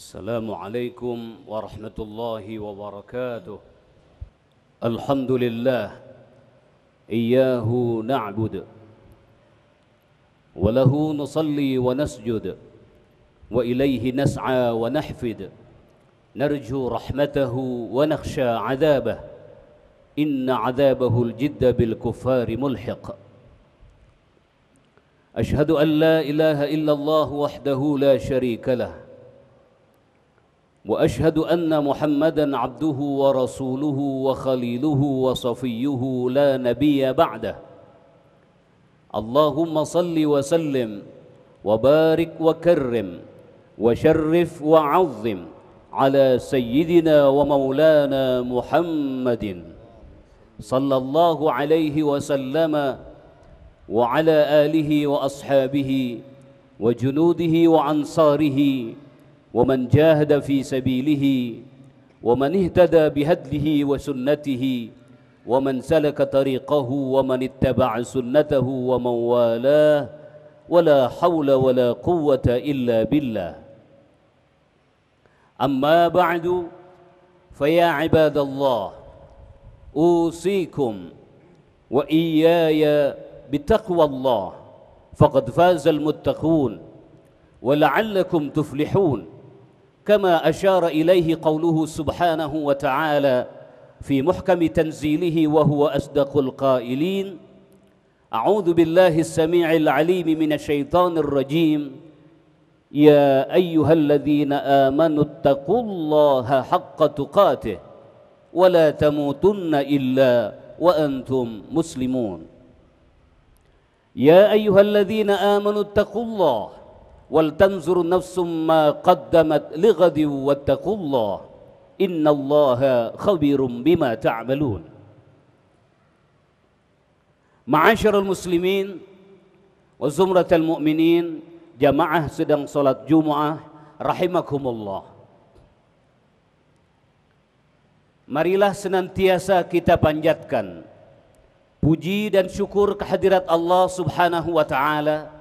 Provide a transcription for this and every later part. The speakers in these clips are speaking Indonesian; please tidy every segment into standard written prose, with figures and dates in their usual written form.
السلام عليكم ورحمة الله وبركاته. الحمد لله إياه نعبد وله نصلي ونسجد وإليه نسعى ونحفد نرجو رحمته ونخشى عذابه إن عذابه الجد بالكفار ملحق. أشهد أن لا إله إلا الله وحده لا شريك له وأشهد أن محمدًا عبده ورسوله وخليله وصفيه لا نبي بعده. اللهم صل وسلم وبارك وكرم وشرف وعظم على سيدنا ومولانا محمد صلى الله عليه وسلم وعلى آله وأصحابه وجنوده وأنصاره ومن جاهد في سبيله ومن اهتدى بهديه وسنته ومن سلك طريقه ومن اتبع سنته ومن والاه ولا حول ولا قوة إلا بالله. أما بعد فيا عباد الله أوصيكم وإياي بتقوى الله فقد فاز المتقون ولعلكم تفلحون، كما أشار إليه قوله سبحانه وتعالى في محكم تنزيله وهو أصدق القائلين: أعوذ بالله السميع العليم من الشيطان الرجيم يا أيها الذين آمنوا اتقوا الله حق تقاته ولا تموتن إلا وأنتم مسلمون. يا أيها الذين آمنوا اتقوا الله ولتنظر نفس ما قدمت لغد واتقوا الله إن الله خبير بما تعملون. Ma'asyiral muslimin wa zumratal mu'minin, jamaah sedang salat Jumat rahimakumullah. Marilah senantiasa kita panjatkan puji dan syukur kehadirat Allah Subhanahu wa taala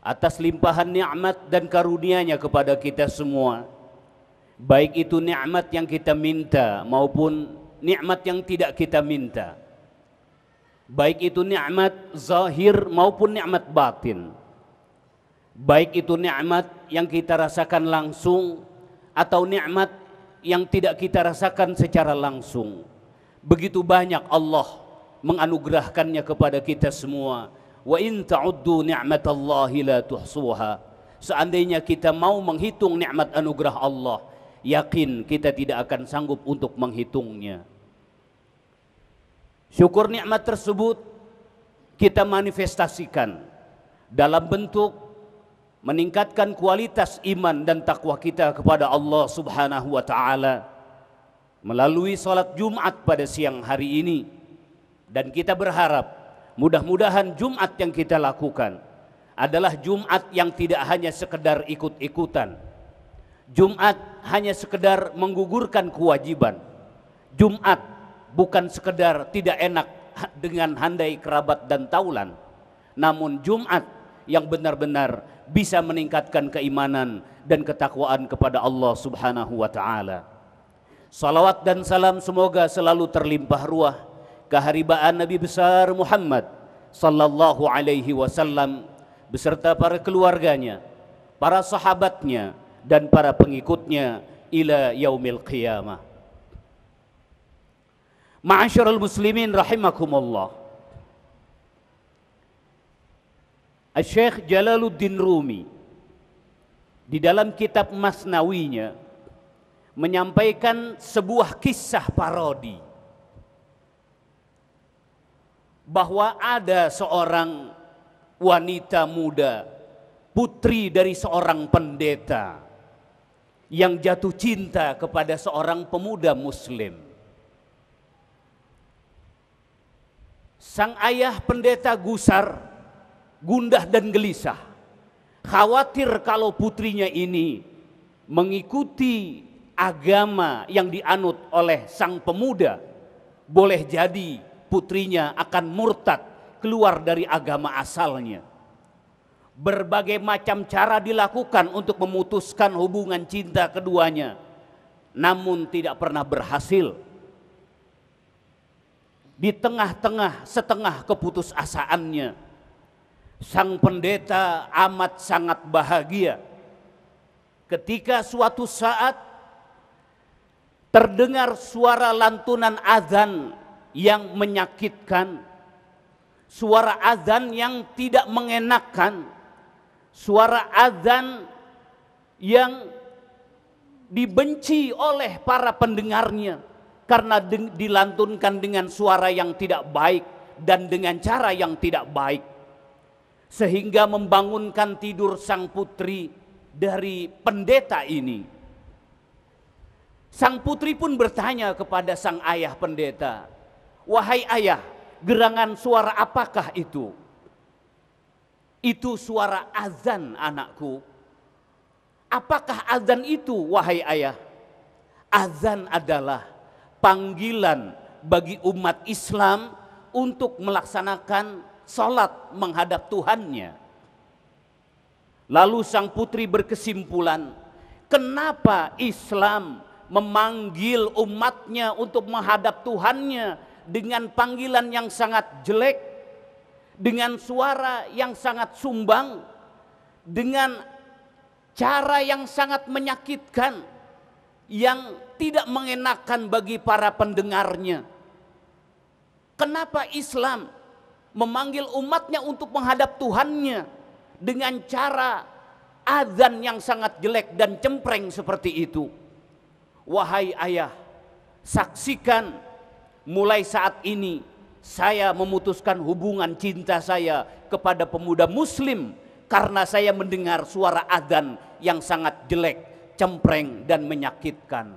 atas limpahan nikmat dan karunia-Nya kepada kita semua, baik itu nikmat yang kita minta maupun nikmat yang tidak kita minta, baik itu nikmat zahir maupun nikmat batin, baik itu nikmat yang kita rasakan langsung atau nikmat yang tidak kita rasakan secara langsung. Begitu banyak Allah menganugerahkannya kepada kita semua. Wa in ta'uddu ni'matallahi la tuhsuha. Seandainya kita mau menghitung nikmat anugerah Allah, yakin kita tidak akan sanggup untuk menghitungnya. Syukur nikmat tersebut kita manifestasikan dalam bentuk meningkatkan kualitas iman dan takwa kita kepada Allah Subhanahu wa taala melalui salat Jumat pada siang hari ini. Dan kita berharap mudah-mudahan Jumat yang kita lakukan adalah Jumat yang tidak hanya sekedar ikut-ikutan, Jumat hanya sekedar menggugurkan kewajiban, Jumat bukan sekedar tidak enak dengan handai kerabat dan taulan, namun Jumat yang benar-benar bisa meningkatkan keimanan dan ketakwaan kepada Allah Subhanahu wa taala. Salawat dan salam semoga selalu terlimpah ruah keharibaan Nabi besar Muhammad sallallahu alaihi wasallam beserta para keluarganya, para sahabatnya dan para pengikutnya ila yaumil qiyamah. Ma'asyiral muslimin rahimakumullah. Syekh Jalaluddin Rumi di dalam kitab Masnawinya menyampaikan sebuah kisah parodi bahwa ada seorang wanita muda, putri dari seorang pendeta, yang jatuh cinta kepada seorang pemuda muslim. Sang ayah pendeta gusar, gundah dan gelisah, khawatir kalau putrinya ini mengikuti agama yang dianut oleh sang pemuda, boleh jadi putrinya akan murtad keluar dari agama asalnya. Berbagai macam cara dilakukan untuk memutuskan hubungan cinta keduanya, namun tidak pernah berhasil. Di tengah-tengah setengah keputusasaannya, sang pendeta amat sangat bahagia ketika suatu saat terdengar suara lantunan azan yang menyakitkan, suara azan yang tidak mengenakkan, suara azan yang dibenci oleh para pendengarnya karena dilantunkan dengan suara yang tidak baik dan dengan cara yang tidak baik, sehingga membangunkan tidur sang putri dari pendeta ini. Sang putri pun bertanya kepada sang ayah pendeta, "Wahai ayah, gerangan suara apakah itu?" "Itu suara azan, anakku." "Apakah azan itu, wahai ayah?" "Azan adalah panggilan bagi umat Islam untuk melaksanakan salat menghadap Tuhannya." Lalu sang putri berkesimpulan, kenapa Islam memanggil umatnya untuk menghadap Tuhannya dengan panggilan yang sangat jelek, dengan suara yang sangat sumbang, dengan cara yang sangat menyakitkan, yang tidak mengenakan bagi para pendengarnya. Kenapa Islam memanggil umatnya untuk menghadap Tuhannya dengan cara azan yang sangat jelek dan cempreng seperti itu? Wahai ayah, saksikan, mulai saat ini saya memutuskan hubungan cinta saya kepada pemuda muslim karena saya mendengar suara azan yang sangat jelek, cempreng dan menyakitkan.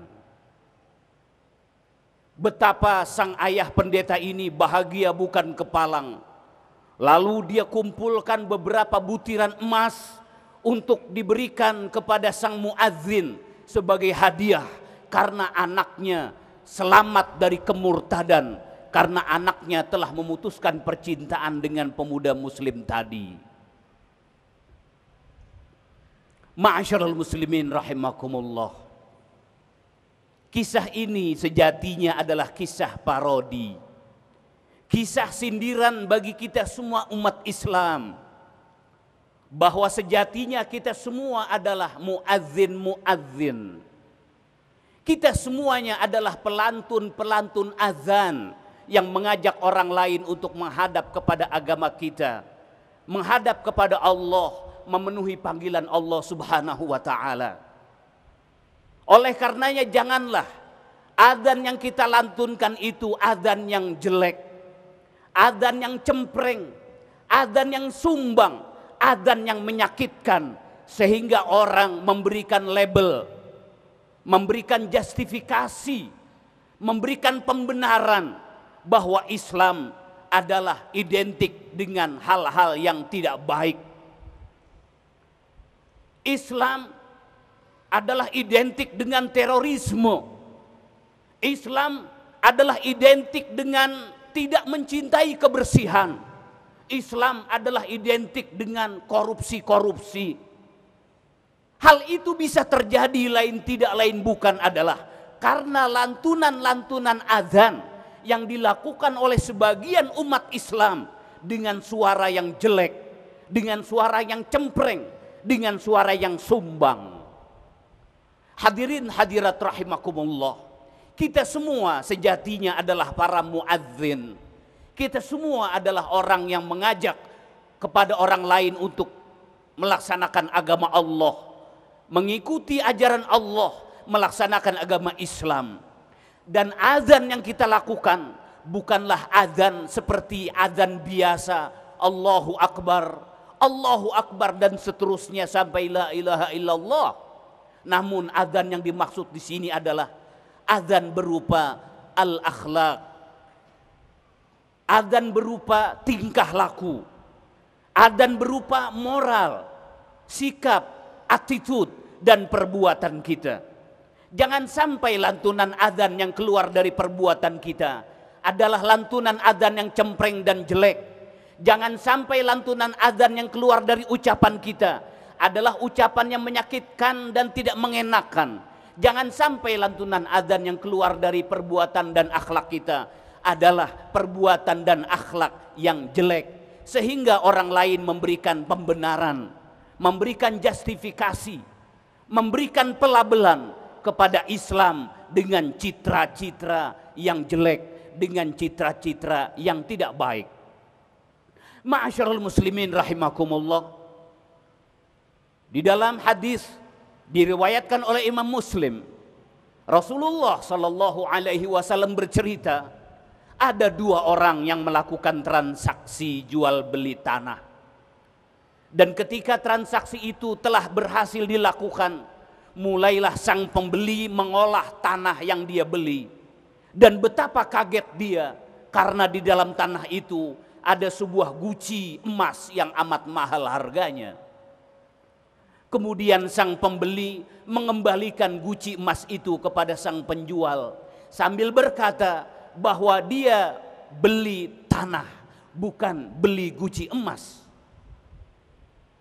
Betapa sang ayah pendeta ini bahagia bukan kepalang. Lalu dia kumpulkan beberapa butiran emas untuk diberikan kepada sang muadzin sebagai hadiah karena anaknya selamat dari kemurtadan, karena anaknya telah memutuskan percintaan dengan pemuda muslim tadi. Ma'asyiral muslimin rahimakumullah. Kisah ini sejatinya adalah kisah parodi, kisah sindiran bagi kita semua umat Islam, bahwa sejatinya kita semua adalah muadzin. Kita semuanya adalah pelantun azan yang mengajak orang lain untuk menghadap kepada agama kita, menghadap kepada Allah, memenuhi panggilan Allah Subhanahu wa ta'ala. Oleh karenanya janganlah azan yang kita lantunkan itu azan yang jelek, azan yang cempreng, azan yang sumbang, azan yang menyakitkan, sehingga orang memberikan label, memberikan justifikasi, memberikan pembenaran bahwa Islam adalah identik dengan hal-hal yang tidak baik. Islam adalah identik dengan terorisme. Islam adalah identik dengan tidak mencintai kebersihan. Islam adalah identik dengan korupsi. Hal itu bisa terjadi lain tidak lain bukan adalah karena lantunan-lantunan azan yang dilakukan oleh sebagian umat Islam dengan suara yang jelek, dengan suara yang cempreng, dengan suara yang sumbang. Hadirin hadirat rahimakumullah, kita semua sejatinya adalah para muadzin. Kita semua adalah orang yang mengajak kepada orang lain untuk melaksanakan agama Allah, mengikuti ajaran Allah, melaksanakan agama Islam. Dan azan yang kita lakukan bukanlah azan seperti azan biasa, Allahu Akbar dan seterusnya sampai la ilaha illallah. Namun azan yang dimaksud di sini adalah azan berupa al-akhlak, azan berupa tingkah laku, azan berupa moral, sikap, attitude dan perbuatan kita. Jangan sampai lantunan azan yang keluar dari perbuatan kita adalah lantunan azan yang cempreng dan jelek. Jangan sampai lantunan azan yang keluar dari ucapan kita adalah ucapan yang menyakitkan dan tidak mengenakan. Jangan sampai lantunan azan yang keluar dari perbuatan dan akhlak kita adalah perbuatan dan akhlak yang jelek, sehingga orang lain memberikan pembenaran, memberikan justifikasi, memberikan pelabelan kepada Islam dengan citra-citra yang jelek, dengan citra-citra yang tidak baik. Ma'asyiral muslimin rahimakumullah, di dalam hadis diriwayatkan oleh Imam Muslim, Rasulullah sallallahu alaihi wasallam bercerita, ada dua orang yang melakukan transaksi jual beli tanah. Dan ketika transaksi itu telah berhasil dilakukan, mulailah sang pembeli mengolah tanah yang dia beli. Dan betapa kaget dia karena di dalam tanah itu ada sebuah guci emas yang amat mahal harganya. Kemudian sang pembeli mengembalikan guci emas itu kepada sang penjual sambil berkata bahwa dia beli tanah, bukan beli guci emas.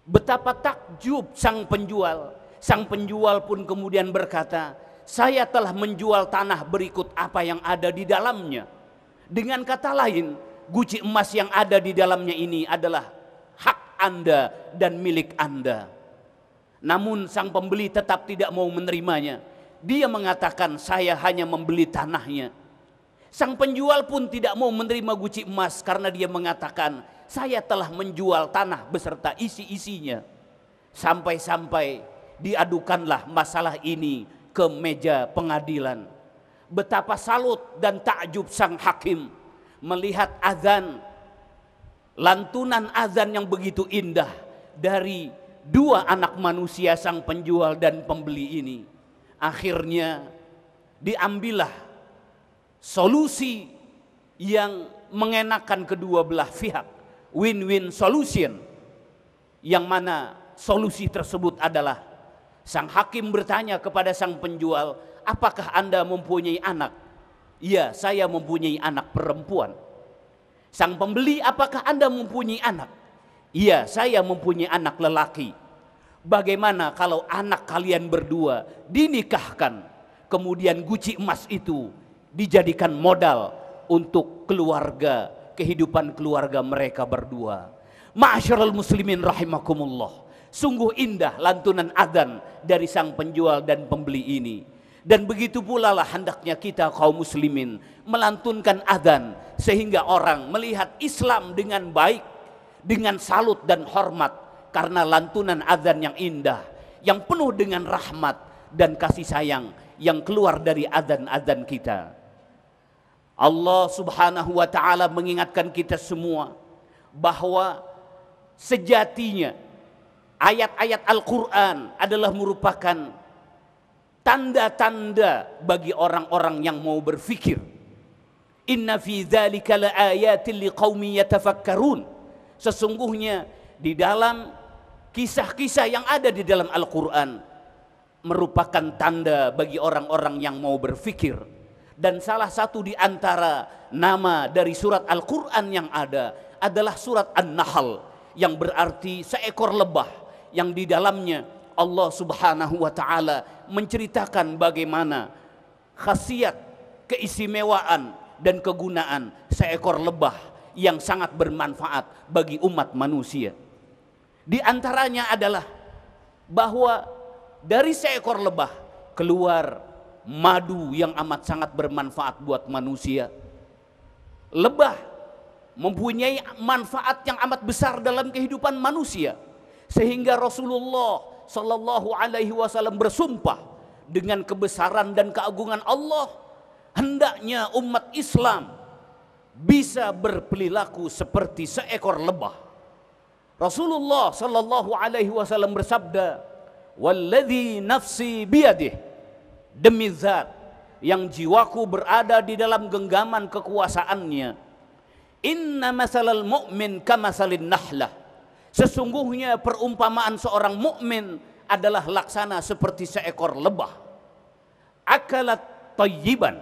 Betapa takjub sang penjual. Sang penjual pun kemudian berkata, saya telah menjual tanah berikut apa yang ada di dalamnya. Dengan kata lain, guci emas yang ada di dalamnya ini adalah hak Anda dan milik Anda. Namun sang pembeli tetap tidak mau menerimanya. Dia mengatakan, saya hanya membeli tanahnya. Sang penjual pun tidak mau menerima guci emas karena dia mengatakan, saya telah menjual tanah beserta isi-isinya. Sampai-sampai diadukanlah masalah ini ke meja pengadilan. Betapa salut dan takjub sang hakim melihat azan, lantunan azan yang begitu indah dari dua anak manusia, sang penjual dan pembeli ini. Akhirnya diambillah solusi yang mengenakan kedua belah pihak, win-win solution, yang mana solusi tersebut adalah sang hakim bertanya kepada sang penjual, apakah Anda mempunyai anak? Iya, saya mempunyai anak perempuan. Sang pembeli, apakah Anda mempunyai anak? Iya, saya mempunyai anak lelaki. Bagaimana kalau anak kalian berdua dinikahkan, kemudian guci emas itu dijadikan modal untuk keluarga, kehidupan keluarga mereka berdua. Ma'asyiral muslimin rahimakumullah, sungguh indah lantunan adzan dari sang penjual dan pembeli ini. Dan begitu pula lah hendaknya kita kaum muslimin melantunkan adzan sehingga orang melihat Islam dengan baik, dengan salut dan hormat karena lantunan adzan yang indah, yang penuh dengan rahmat dan kasih sayang yang keluar dari adzan-adzan kita. Allah subhanahu wa ta'ala mengingatkan kita semua bahwa sejatinya ayat-ayat Al-Quran adalah merupakan tanda-tanda bagi orang-orang yang mau berfikir. Inna fi dzalika laayatin liqaumin yatafakkarun. Sesungguhnya di dalam kisah-kisah yang ada di dalam Al-Quran merupakan tanda bagi orang-orang yang mau berfikir. Dan salah satu di antara nama dari surat Al-Quran yang ada adalah surat An-Nahl, yang berarti seekor lebah, yang di dalamnya Allah subhanahu wa ta'ala menceritakan bagaimana khasiat, keistimewaan dan kegunaan seekor lebah yang sangat bermanfaat bagi umat manusia. Di antaranya adalah bahwa dari seekor lebah keluar madu yang amat sangat bermanfaat buat manusia. Lebah mempunyai manfaat yang amat besar dalam kehidupan manusia, sehingga Rasulullah Sallallahu Alaihi Wasallam bersumpah dengan kebesaran dan keagungan Allah, hendaknya umat Islam bisa berperilaku seperti seekor lebah. Rasulullah Sallallahu Alaihi Wasallam bersabda, "Walladzi nafsi biyadih," demi zat yang jiwaku berada di dalam genggaman kekuasaannya, inna masalal mu'min kamasalin nahlah. Sesungguhnya perumpamaan seorang mukmin adalah laksana seperti seekor lebah. Akalat tayyiban,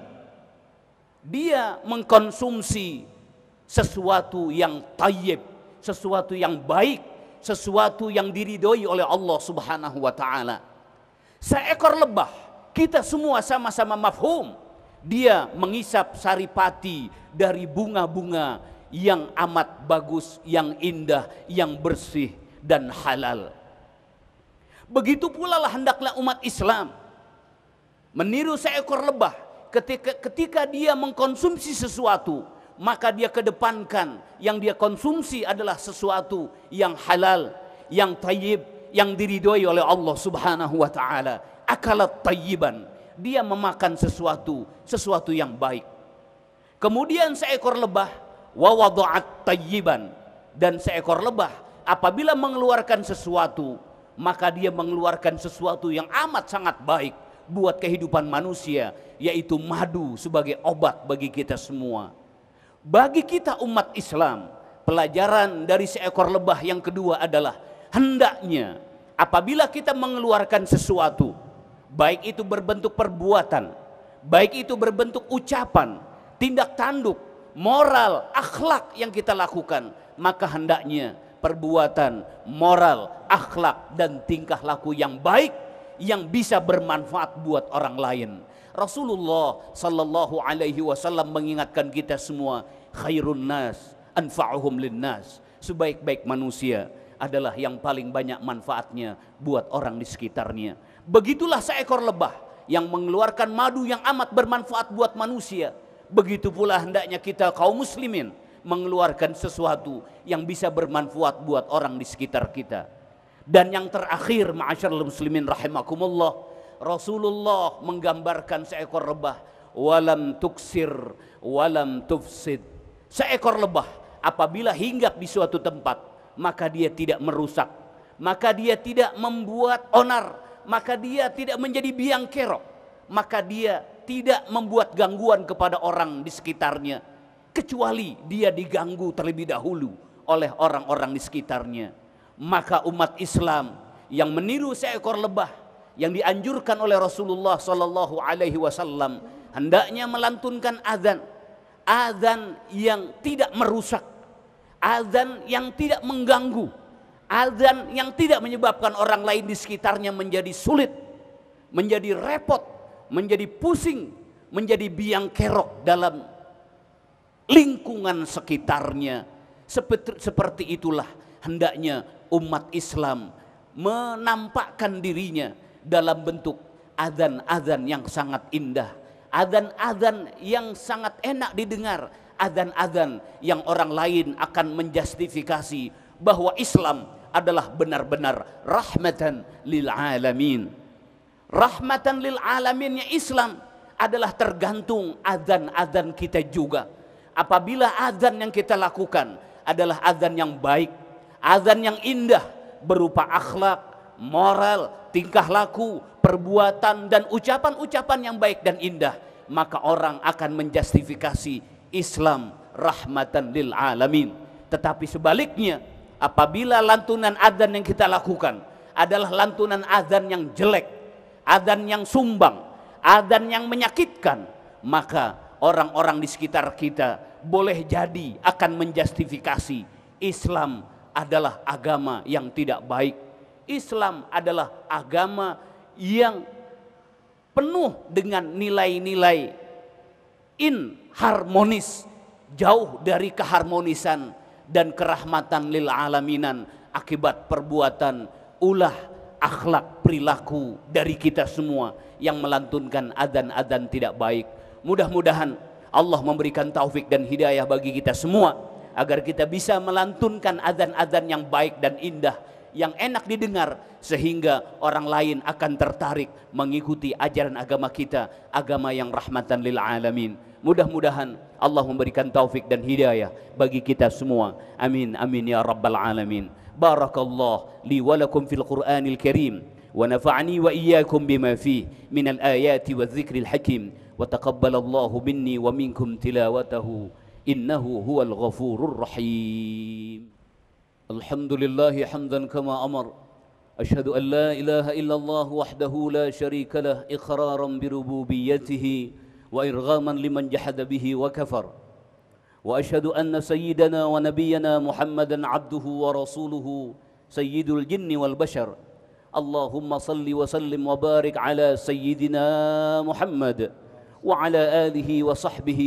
dia mengkonsumsi sesuatu yang tayyib, sesuatu yang baik, sesuatu yang diridhoi oleh Allah Subhanahu wa taala. Seekor lebah, kita semua sama-sama mafhum, dia mengisap saripati dari bunga-bunga yang amat bagus, yang indah, yang bersih dan halal. Begitu pula lah hendaklah umat Islam meniru seekor lebah. Ketika dia mengkonsumsi sesuatu, maka dia kedepankan yang dia konsumsi adalah sesuatu yang halal, yang thayyib, yang diridhoi oleh Allah Subhanahu wa taala. Akalat thayyiban, dia memakan sesuatu yang baik. Kemudian seekor lebah wa wada'at thayyiban, dan seekor lebah apabila mengeluarkan sesuatu, maka dia mengeluarkan sesuatu yang amat sangat baik buat kehidupan manusia, yaitu madu sebagai obat bagi kita semua. Bagi kita umat Islam, pelajaran dari seekor lebah yang kedua adalah hendaknya apabila kita mengeluarkan sesuatu, baik itu berbentuk perbuatan, baik itu berbentuk ucapan, tindak tanduk, moral, akhlak yang kita lakukan, maka hendaknya perbuatan, moral, akhlak dan tingkah laku yang baik yang bisa bermanfaat buat orang lain. Rasulullah sallallahu alaihi wasallam mengingatkan kita semua, khairun nas anfa'uhum linnas, sebaik-baik manusia adalah yang paling banyak manfaatnya buat orang di sekitarnya. Begitulah seekor lebah yang mengeluarkan madu yang amat bermanfaat buat manusia. Begitu pula hendaknya kita kaum muslimin mengeluarkan sesuatu yang bisa bermanfaat buat orang di sekitar kita. Dan yang terakhir, ma'asyiral muslimin rahimakumullah, Rasulullah menggambarkan seekor lebah, walam tuksir walam tufsid. Seekor lebah apabila hinggap di suatu tempat, maka dia tidak merusak, maka dia tidak membuat onar, maka dia tidak menjadi biang kerok, maka dia tidak membuat gangguan kepada orang di sekitarnya, kecuali dia diganggu terlebih dahulu oleh orang-orang di sekitarnya. Maka umat Islam yang meniru seekor lebah yang dianjurkan oleh Rasulullah sallallahu alaihi wasallam hendaknya melantunkan azan, azan yang tidak merusak, azan yang tidak mengganggu, azan yang tidak menyebabkan orang lain di sekitarnya menjadi sulit, menjadi repot, menjadi pusing, menjadi biang kerok dalam lingkungan sekitarnya. Seperti itulah hendaknya umat Islam menampakkan dirinya dalam bentuk azan-azan yang sangat indah, azan-azan yang sangat enak didengar, azan-azan yang orang lain akan menjustifikasi bahwa Islam adalah benar-benar rahmatan lil alamin. Rahmatan lil alaminnya Islam adalah tergantung azan-azan kita juga. Apabila azan yang kita lakukan adalah azan yang baik, azan yang indah berupa akhlak, moral, tingkah laku, perbuatan dan ucapan-ucapan yang baik dan indah, maka orang akan menjustifikasi Islam rahmatan lil alamin. Tetapi sebaliknya, apabila lantunan azan yang kita lakukan adalah lantunan azan yang jelek, azan yang sumbang, azan yang menyakitkan, maka orang-orang di sekitar kita boleh jadi akan menjustifikasi Islam adalah agama yang tidak baik. Islam adalah agama yang penuh dengan nilai-nilai inharmonis, jauh dari keharmonisan dan kerahmatan lil alaminan akibat perbuatan, ulah, akhlak, perilaku dari kita semua yang melantunkan adzan-adzan tidak baik. Mudah-mudahan Allah memberikan taufik dan hidayah bagi kita semua agar kita bisa melantunkan adzan-adzan yang baik dan indah, yang enak didengar, sehingga orang lain akan tertarik mengikuti ajaran agama kita, agama yang rahmatan lil alamin. Mudah-mudahan Allah memberikan taufik dan hidayah bagi kita semua. Amin amin ya rabbal alamin. Barakallah li wa lakum fil Qur'anil Karim wa nafa'ani wa iyyakum bima fihi minal ayati wadh-dhikril hakim wa taqabbalallahu minni wa minkum tilawatahu innahu huwal ghafurur rahim. Alhamdulillahi hamdan kama amar. Ashhadu an la ilaha illallah wahdahu la syarika lah iqraran bi rububiyyatihi wa irghaman liman jahada bihi wa kafar. وأشهد أن سيدنا ونبينا محمدا عبده ورسوله سيد الجن والبشر. اللهم صل وسلم وبارك على سيدنا محمد وعلى آله وصحبه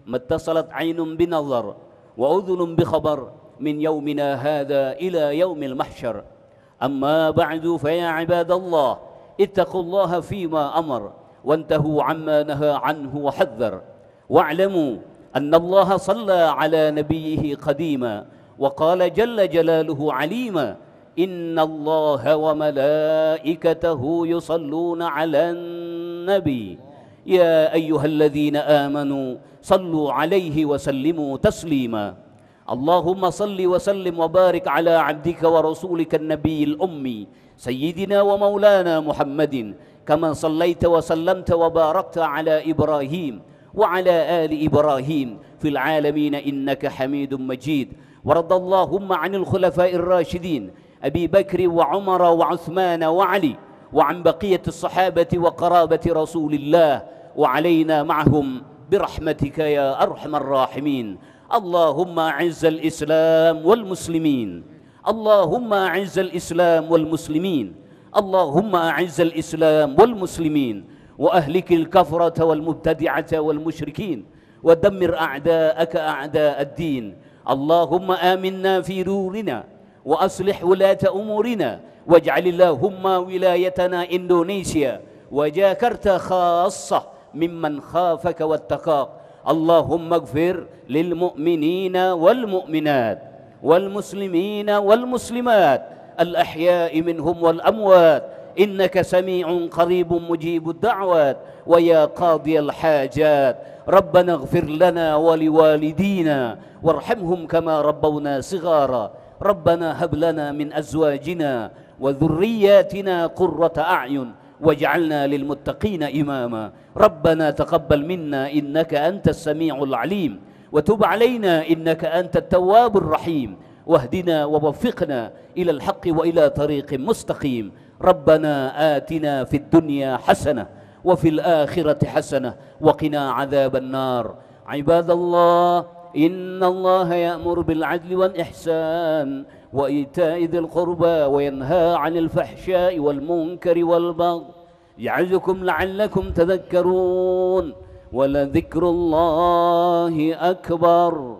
ما اتصلت عين بنظر وأذن بخبر من يومنا هذا إلى يوم المحشر. أما بعد فيا عباد الله اتقوا الله فيما أمر وانتهوا عما نهى عنه وحذر، واعلموا أن الله صلى على نبيه قديما وقال جل جلاله عليما: إن الله وملائكته يصلون على النبي يا أيها الذين آمنوا صلوا عليه وسلموا تسليما. اللهم صل وسلم وبارك على عبدك ورسولك النبي الأمي سيدنا ومولانا محمد، كما صليت وسلمت وباركت على إبراهيم وعلى آل إبراهيم في العالمين إنك حميد مجيد. ورضى اللهم عن الخلفاء الراشدين أبي بكر وعمر وعثمان وعلي، وعن بقية الصحابة وقرابة رسول الله، وعلينا معهم برحمتك يا أرحم الراحمين. اللهم أعز الإسلام والمسلمين، اللهم أعز الإسلام والمسلمين، اللهم أعز الإسلام والمسلمين، وأهلك الكفرة والمبتدعة والمشركين، ودمر أعداءك أعداء الدين. اللهم آمنا في دورنا وأصلح ولاة أمورنا، واجعل اللهم ولايتنا إندونيسيا وجاكرتا خاصة ممن خافك واتقاك. اللهم اغفر للمؤمنين والمؤمنات والمسلمين والمسلمات الأحياء منهم والأموات، إنك سميع قريب مجيب الدعوات ويا قاضي الحاجات. ربنا اغفر لنا ولوالدينا وارحمهم كما ربونا صغارا. ربنا هب لنا من أزواجنا وذرياتنا قرة أعين واجعلنا للمتقين إماما. ربنا تقبل منا إنك أنت السميع العليم، وتب علينا إنك أنت التواب الرحيم، واهدنا ووفقنا إلى الحق وإلى طريق مستقيم. ربنا آتنا في الدنيا حسنة وفي الآخرة حسنة وقنا عذاب النار. عباد الله، إن الله يأمر بالعدل والإحسان وإيتاء ذي القربى وينهى عن الفحشاء والمنكر والبغي يعظكم لعلكم تذكرون، ولذكر الله أكبر.